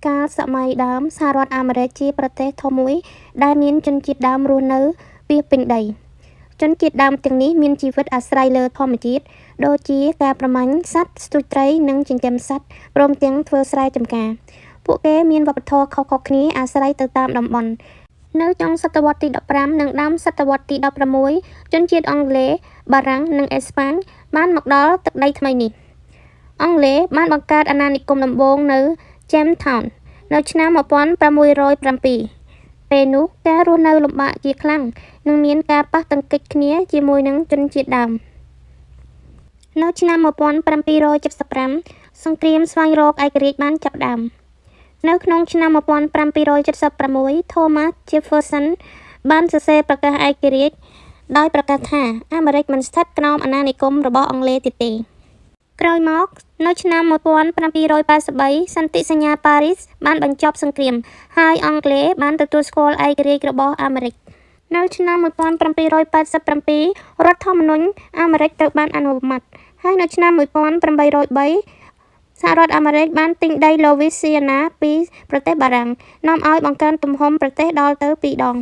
កាលសម័យដើមសហរដ្ឋអាមេរិកជាប្រទេសធំមួយដែលមានជនជាតិដើមរស់នៅពាសពេញដីជនជាតិដើមទាំងនេះមានជីវិតអាស្រ័យលើធម្មជាតិដូចជាការប្រមាញ់សត្វស្ទូចត្រីនិងចិញ្ចឹមសត្វព្រមទាំងធ្វើស្រែចម្ការពួកគេមានវប្បធម៌ខុសៗគ្នាអាស្រ័យទៅតាមតំបន់នៅចុងសតវត្សទី15និងដើមសតវត្សទី16ជនជាតិអង់គ្លេសបារាំងនិងអេស្ប៉ាញបានមកដល់ទឹកដីថ្មីនេះអង់គ្លេសបានបង្កើតអាណានិគមដំបូងនៅ Jamestown នៅឆ្នាំ1607ពេលនោះការរស់នៅលំបាកជាខ្លាំងនិងមានការប៉ះទង្គិចគ្នាជាមួយនឹងជនជាតិដើមនៅឆ្នាំ1775សង្គ្រាមស្វែងរកឯករាជ្យបានចាប់ផ្ដើមនៅក្នុងឆ្នាំ1776 Thomas Jefferson បានសរសេរប្រកាសឯករាជ្យដោយប្រកាសថាអាមេរិកមិនស្ថិតក្រោមអាណានិគមរបស់អង់គ្លេសទៀតទេក្រោយមកនៅឆ្នាំ1783សន្ធិសញ្ញាប៉ារីសបានបញ្ចប់សង្គ្រាមហើយអង់គ្លេសបានទទួលស្គាល់ឯករាជ្យរបស់អាមេរិកនៅឆ្នាំ1787រដ្ឋធម្មនុញ្ញអាមេរិកត្រូវបានអនុម័តហើយនៅឆ្នាំ1803សហរដ្ឋអាមេរិកបានទិញដី Louisiana ពីប្រទេសបារាំងនាំឲ្យបង្កើនទំហំប្រទេសដល់ទៅ2ដង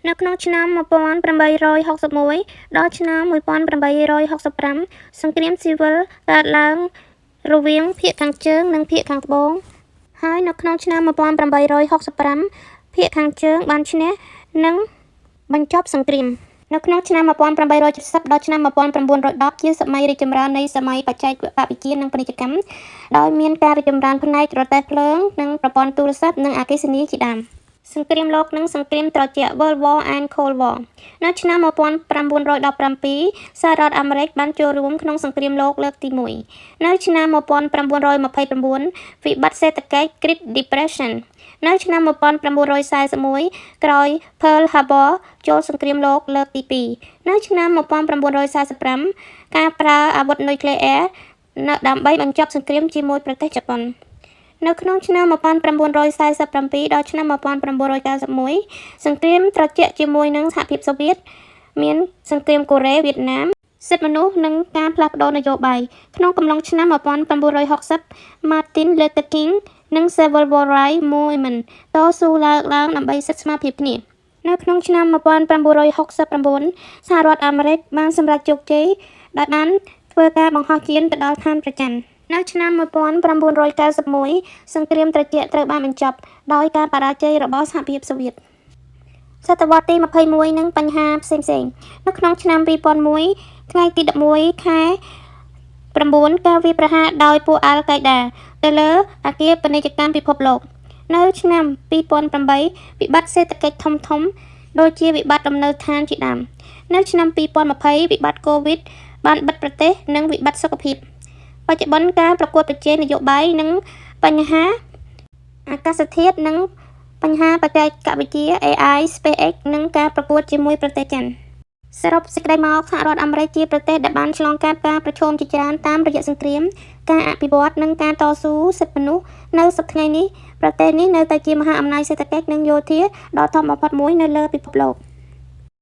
នៅក្នុងឆ្នាំ1861ដល់ឆ្នាំ1865សង្គ្រាមស៊ីវិលកើតឡើងរវាងភាគខាងជើងនិងភាគខាងត្បូងហើយនៅក្នុងឆ្នាំ1865ភាគខាងជើងបានឈ្នះនិងបញ្ចប់សង្គ្រាមនៅក្នុងឆ្នាំ1870ដល់ឆ្នាំ1910ជាសម័យរីកចម្រើននៃសម័យបច្ចេកវិទ្យានិងពាណិជ្ជកម្មដោយមានការរីកចម្រើនផ្នែករទេះភ្លើងនិងប្រព័ន្ធទូរស័ព្ទនិងអគ្គិសនីជាដើមសង្គ្រាមលោកនិងសង្គ្រាមត្រជាក់ World War and Cold War នៅឆ្នាំ1917សហរដ្ឋអាមេរិកបានចូលរួមក្នុងសង្គ្រាមលោកលើកទី1នៅឆ្នាំ1929វិបត្តិសេដ្ឋកិច្ច Great Depression នៅឆ្នាំ1941ក្រោយ Pearl Harbor ចូលសង្គ្រាមលោកលើកទី2នៅឆ្នាំ1945ការប្រើអាវុធនុយក្លេអ៊ែរដើម្បីបញ្ចប់សង្គ្រាមជាមួយប្រទេសជប៉ុននៅក្នុងឆ្នាំ1947ដល់ឆ្នាំ1991សង្គ្រាមត្រជាក់ជាមួយនឹងសហភាពសូវៀតមានសង្គ្រាមកូរ៉េវៀតណាមសិទ្ធិមនុស្សនិងការផ្លាស់ប្ដូរនយោបាយក្នុងកំឡុងឆ្នាំ1960 Martin Luther King និង Civil Rights Movement តស៊ូឡើងដើម្បីសិទ្ធិស្មើភាពគ្នានៅក្នុងឆ្នាំ1969សហរដ្ឋអាមេរិកបានសម្រេចជោគជ័យដោយបានធ្វើការបង្ហោះយានទៅដល់ឋានព្រះច័ន្ទនៅឆ្នាំ1991សង្គ្រាមត្រជាក់ត្រូវបានបញ្ចប់ដោយការបរាជ័យរបស់សហភាពសូវៀតសតវត្សទី21និងបញ្ហាផ្សេងៗនៅក្នុងឆ្នាំ2001ថ្ងៃទី11ខែ9ការវាយប្រហារដោយពួកអាល់កៃដាទៅលើអគារពាណិជ្ជកម្មពិភពលោកនៅឆ្នាំ2008វិបត្តិសេដ្ឋកិច្ចធំៗដូចជាវិបត្តិលំនៅឋានជាដើមនៅឆ្នាំ2020វិបត្តិកូវីដបានបិទប្រទេសនិងវិបត្តិសុខភាពបច្ចុប្បន្នការប្រកួតប្រជែងនយោបាយនិងបញ្ហាអាកាសធាតុនិងបញ្ហាបច្ចេកវិទ្យា AI SpaceX និងការប្រកួតជាមួយប្រទេសចិនសរុបសេចក្តីមកសហរដ្ឋអាមេរិកជាប្រទេសដែលបានឆ្លងកាត់ការប្រឈមជាច្រើនតាមរយៈសង្គ្រាមការអភិវឌ្ឍនិងការតស៊ូសិទ្ធិមនុស្សនៅសប្តាហ៍នេះប្រទេសនេះនៅតែជាមហាអំណាចសេដ្ឋកិច្ចនិងយោធាដ៏ធំបំផុតមួយនៅលើពិភពលោក